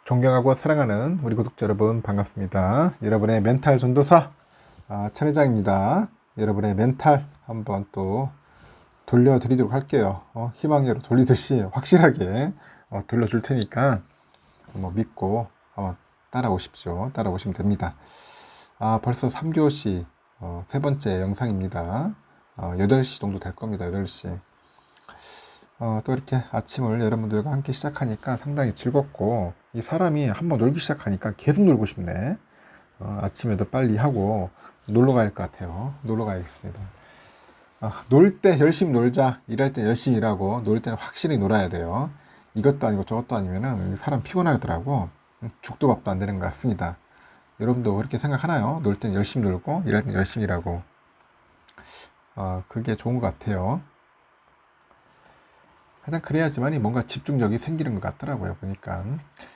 존경하고 사랑하는 우리 구독자 여러분 반갑습니다. 여러분의 멘탈 전도사 천 회장입니다. 여러분의 멘탈 한번 또 돌려드리도록 할게요. 희망으로 돌리듯이 확실하게 돌려줄 테니까 믿고 따라오십시오. 따라오시면 됩니다. 벌써 3교시 세 번째 영상입니다. 8시 정도 될 겁니다. 8시. 또 이렇게 아침을 여러분들과 함께 시작하니까 상당히 즐겁고, 이 사람이 한번 놀기 시작하니까 계속 놀고 싶네. 아침에도 빨리 하고 놀러 가야 할 것 같아요. 놀러 가야겠습니다. 놀 때 열심히 놀자. 일할 때 열심히 일하고, 놀 때는 확실히 놀아야 돼요. 이것도 아니고 저것도 아니면은 사람 피곤하더라고. 죽도 밥도 안 되는 것 같습니다. 여러분도 그렇게 생각하나요? 놀 때는 열심히 놀고, 일할 때는 열심히 일하고. 그게 좋은 것 같아요. 하여튼 그래야지만이 뭔가 집중력이 생기는 것 같더라고요, 보니까.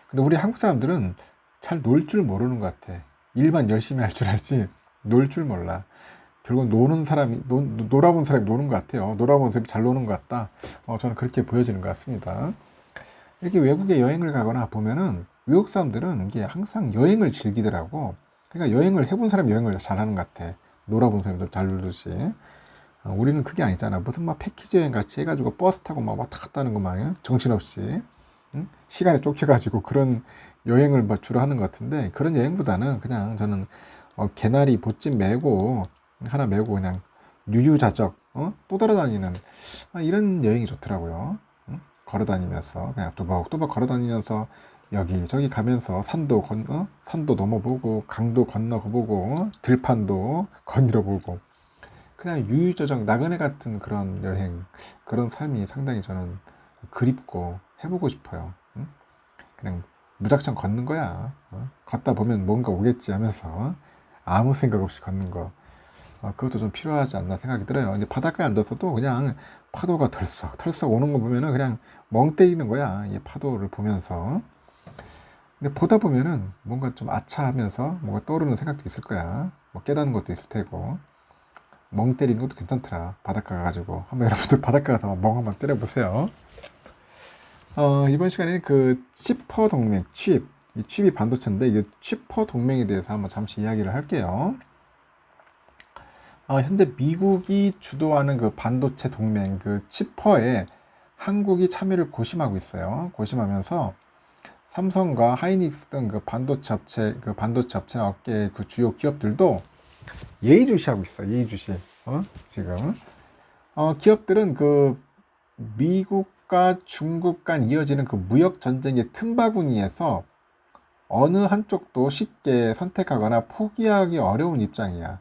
근데 우리 한국 사람들은 잘 놀 줄 모르는 것 같아. 일만 열심히 할 줄 알지 놀 줄 몰라. 결국 노는 사람이 놀아본 사람이 노는 것 같아요. 놀아본 사람이 잘 노는 것 같다. 저는 그렇게 보여지는 것 같습니다. 이렇게 외국에 여행을 가거나 보면은 외국 사람들은 이게 항상 여행을 즐기더라고. 그러니까 여행을 해본 사람이 여행을 잘하는 것 같아. 놀아본 사람도 잘 놀듯이. 우리는 그게 아니잖아. 무슨 막 패키지 여행 같이 해가지고 버스 타고 막 왔다 갔다 하는 것만 정신없이, 응? 시간에 쫓겨가지고 그런 여행을 막 주로 하는 것 같은데, 그런 여행보다는 그냥 저는 개나리 보찜 메고 하나 메고 그냥 유유자적 또 돌아다니는 이런 여행이 좋더라고요. 응? 걸어다니면서 그냥 또박또박 걸어다니면서 여기저기 가면서 산도 넘어보고 강도 건너보고 들판도 거닐어보고, 그냥 유유자적 나그네 같은 그런 여행, 그런 삶이 상당히 저는 그립고 해보고 싶어요. 응? 그냥 무작정 걷는 거야. 걷다 보면 뭔가 오겠지 하면서 아무 생각 없이 걷는 거. 그것도 좀 필요하지 않나 생각이 들어요. 이제 바닷가에 앉아서도 그냥 파도가 털썩 오는 거 보면은 그냥 멍 때리는 거야. 이 파도를 보면서. 근데 보다 보면은 뭔가 좀 아차하면서 뭔가 떠오르는 생각도 있을 거야. 뭐 깨닫는 것도 있을 테고. 멍 때리는 것도 괜찮더라. 바닷가 가가지고 한번 여러분들 바닷가 가서 멍 한번 때려보세요. 이번 시간에는 그 치퍼 동맹, 이 칩이 반도체인데 이 치퍼 동맹에 대해서 한번 잠시 이야기를 할게요. 현재 미국이 주도하는 그 반도체 동맹, 그 치퍼에 한국이 참여를 고심하고 있어요. 고심하면서 삼성과 하이닉스 등 그 반도체 업체나 업계 그 주요 기업들도 예의주시하고 있어. 예의주시. 지금. 기업들은 그 미국과 중국 간 이어지는 그 무역 전쟁의 틈바구니에서 어느 한쪽도 쉽게 선택하거나 포기하기 어려운 입장이야.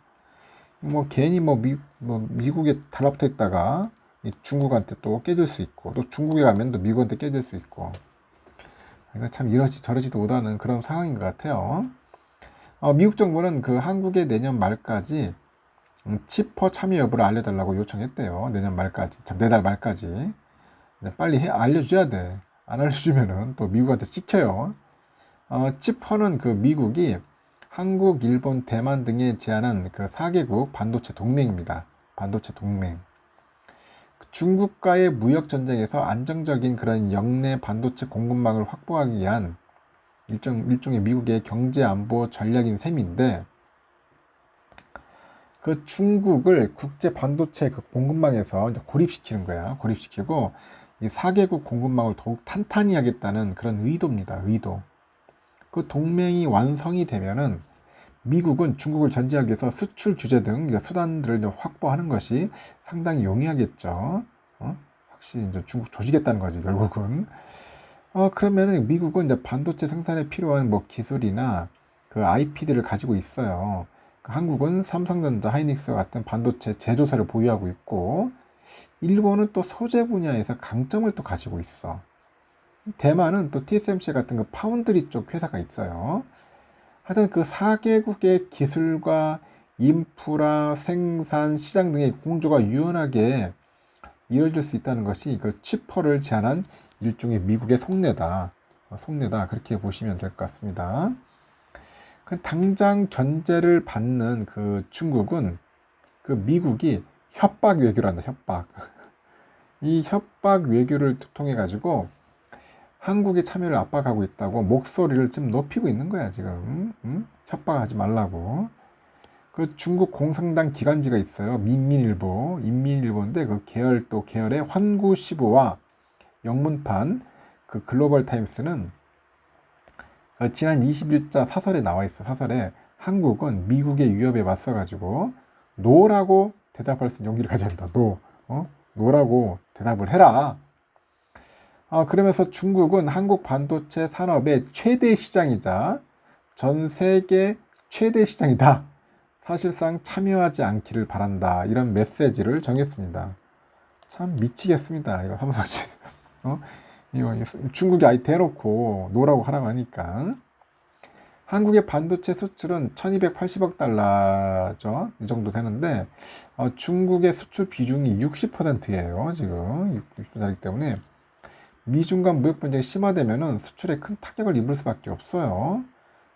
뭐 괜히 미국에 달라붙어 있다가 중국한테 또 깨질 수 있고, 또 중국에 가면 또 미국한테 깨질 수 있고. 이거 참 이러지 저러지도 못하는 그런 상황인 것 같아요. 미국 정부는 그 한국의 내년 말까지 치퍼 참여 여부를 알려달라고 요청했대요. 내년 말까지, 참 내달 말까지. 빨리 알려줘야 돼. 안 알려주면은 또 미국한테 찍혀요. 치퍼는 그 미국이 한국, 일본, 대만 등에 제안한 그 4개국 반도체 동맹입니다. 반도체 동맹. 중국과의 무역 전쟁에서 안정적인 그런 영내 반도체 공급망을 확보하기 위한 일종의 미국의 경제 안보 전략인 셈인데, 그 중국을 국제 반도체 그 공급망에서 고립시키는 거야. 고립시키고 이 4개국 공급망을 더욱 탄탄히 하겠다는 그런 의도입니다. 의도. 그 동맹이 완성이 되면은 미국은 중국을 견제하기 위해서 수출 규제 등 수단들을 확보하는 것이 상당히 용이하겠죠. 확실히 이제 중국 조지겠다는 거지, 결국은. 그러면은 미국은 이제 반도체 생산에 필요한 뭐 기술이나 그 IP들을 가지고 있어요. 한국은 삼성전자, 하이닉스 같은 반도체 제조사를 보유하고 있고, 일본은 또 소재 분야에서 강점을 또 가지고 있어. 대만은 또 TSMC 같은 그 파운드리 쪽 회사가 있어요. 하여튼 그 4개국의 기술과 인프라, 생산, 시장 등의 공조가 유연하게 이루어질 수 있다는 것이 그 치퍼를 제안한 일종의 미국의 속내다. 속내다. 그렇게 보시면 될 것 같습니다. 당장 견제를 받는 그 중국은 그 미국이 협박 외교를 한다. 협박. 이 협박 외교를 통해 가지고 한국의 참여를 압박하고 있다고 목소리를 좀 높이고 있는 거야, 지금. 협박하지 말라고. 그 중국 공산당 기관지가 있어요. 인민일보인데 그 계열 또 계열의 환구시보와 영문판 그 글로벌 타임스는 지난 20일자 사설에 나와 있어. 사설에 한국은 미국의 위협에 맞서가지고 노라고 대답할 수 있는 용기를 가져야 한다. 노라고 대답을 해라. 그러면서 중국은 한국 반도체 산업의 최대 시장이자 전 세계 최대 시장이다. 사실상 참여하지 않기를 바란다. 이런 메시지를 정했습니다. 참 미치겠습니다. 이거 삼성지. 이거 중국이 아예 대놓고 노라고 하라고 하니까. 한국의 반도체 수출은 1280억 달러죠. 이 정도 되는데 중국의 수출 비중이 60%예요. 지금 60%이기 때문에 미중 간 무역 분쟁이 심화되면 수출에 큰 타격을 입을 수밖에 없어요.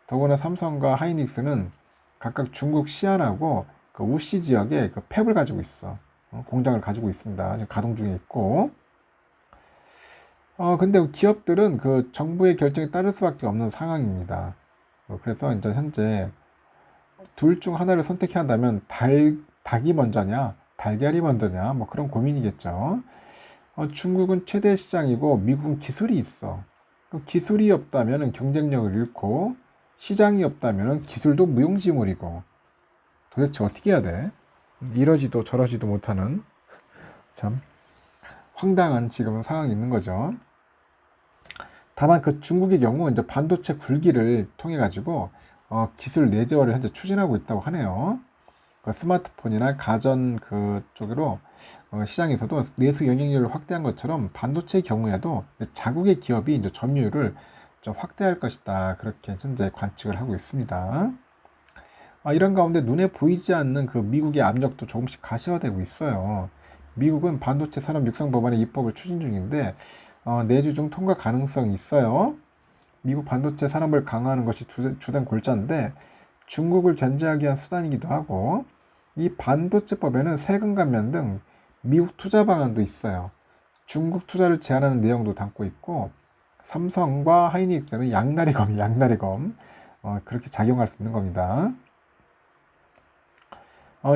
더구나 삼성과 하이닉스는 각각 중국 시안하고 그 우시 지역에 그 팹을 가지고 있어. 공장을 가지고 있습니다. 지금 가동 중에 있고. 근데 기업들은 그 정부의 결정에 따를 수밖에 없는 상황입니다. 그래서 이제 현재 둘 중 하나를 선택해야 한다면 닭이 먼저냐, 달걀이 먼저냐, 뭐 그런 고민이겠죠. 중국은 최대 시장이고 미국은 기술이 있어. 기술이 없다면 경쟁력을 잃고 시장이 없다면 기술도 무용지물이고 도대체 어떻게 해야 돼? 이러지도 저러지도 못하는 참 황당한 지금 상황이 있는 거죠. 다만 그 중국의 경우 이제 반도체 굴기를 통해 가지고 기술 내재화를 현재 추진하고 있다고 하네요. 그 스마트폰이나 가전 그 쪽으로 시장에서도 내수 영향력을 확대한 것처럼 반도체의 경우에도 자국의 기업이 이제 점유율을 좀 확대할 것이다. 그렇게 현재 관측을 하고 있습니다. 이런 가운데 눈에 보이지 않는 그 미국의 압력도 조금씩 가시화되고 있어요. 미국은 반도체 산업 육성 법안의 입법을 추진 중인데 내주 중 통과 가능성이 있어요. 미국 반도체 산업을 강화하는 것이 주된 골자인데 중국을 견제하기 위한 수단이기도 하고 이 반도체법에는 세금 감면 등 미국 투자 방안도 있어요. 중국 투자를 제한하는 내용도 담고 있고 삼성과 하이닉스는 양날의검 그렇게 작용할 수 있는 겁니다.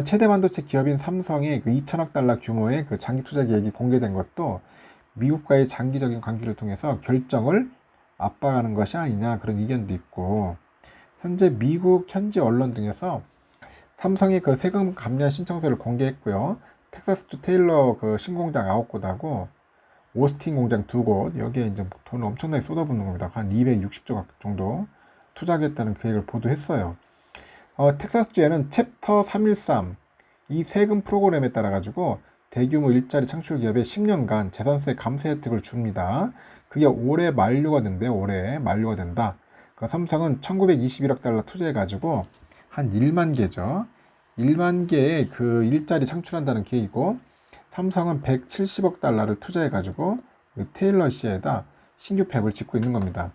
최대 반도체 기업인 삼성의 그 2천억 달러 규모의 그 장기 투자 계획이 공개된 것도 미국과의 장기적인 관계를 통해서 결정을 압박하는 것이 아니냐 그런 의견도 있고 현재 미국 현지 언론 등에서 삼성의 그 세금 감면 신청서를 공개했고요. 텍사스주 테일러 그 신공장 9곳하고 오스틴 공장 2곳 여기에 이제 돈을 엄청나게 쏟아붓는 겁니다. 한 260조 정도 투자하겠다는 계획을 보도했어요. 텍사스주에는 챕터 313 이 세금 프로그램에 따라 가지고 대규모 일자리 창출 기업에 10년간 재산세 감세 혜택을 줍니다. 그게 올해 만료가 된대요. 올해 만료가 된다. 삼성은 1921억 달러 투자해 가지고 한 1만 개죠. 1만 개의 그 일자리 창출한다는 계획이고 삼성은 170억 달러를 투자해 가지고 테일러 시에다 신규 팹을 짓고 있는 겁니다.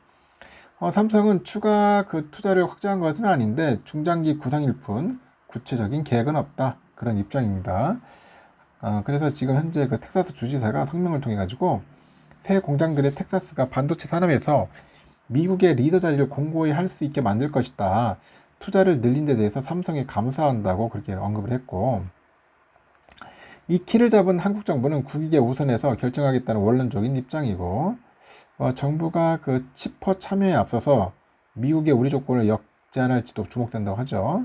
삼성은 추가 그 투자를 확정한 것은 아닌데 중장기 구상일 뿐 구체적인 계획은 없다. 그런 입장입니다. 그래서 지금 현재 그 텍사스 주지사가 성명을 통해 가지고 새 공장들의 텍사스가 반도체 산업에서 미국의 리더 자리를 공고히 할 수 있게 만들 것이다. 투자를 늘린 데 대해서 삼성에 감사한다고 그렇게 언급을 했고 이 키를 잡은 한국 정부는 국익에 우선해서 결정하겠다는 원론적인 입장이고 정부가 그 치퍼 참여에 앞서서 미국의 우리 조건을 역제한할지도 주목된다고 하죠.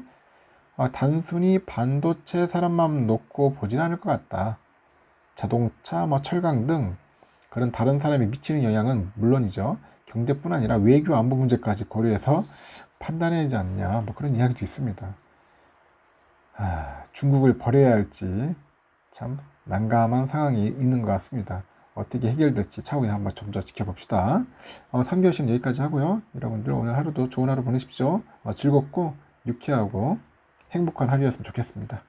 단순히 반도체 산업만 놓고 보진 않을 것 같다. 자동차, 철강 등 그런 다른 산업에 미치는 영향은 물론이죠. 경제뿐 아니라 외교 안보 문제까지 고려해서 판단해야 하지 않냐. 뭐 그런 이야기도 있습니다. 중국을 버려야 할지 참 난감한 상황이 있는 것 같습니다. 어떻게 해결될지 차후에 한번 좀 더 지켜봅시다. 3교시는 여기까지 하고요. 여러분들 오늘 하루도 좋은 하루 보내십시오. 즐겁고 유쾌하고 행복한 하루였으면 좋겠습니다.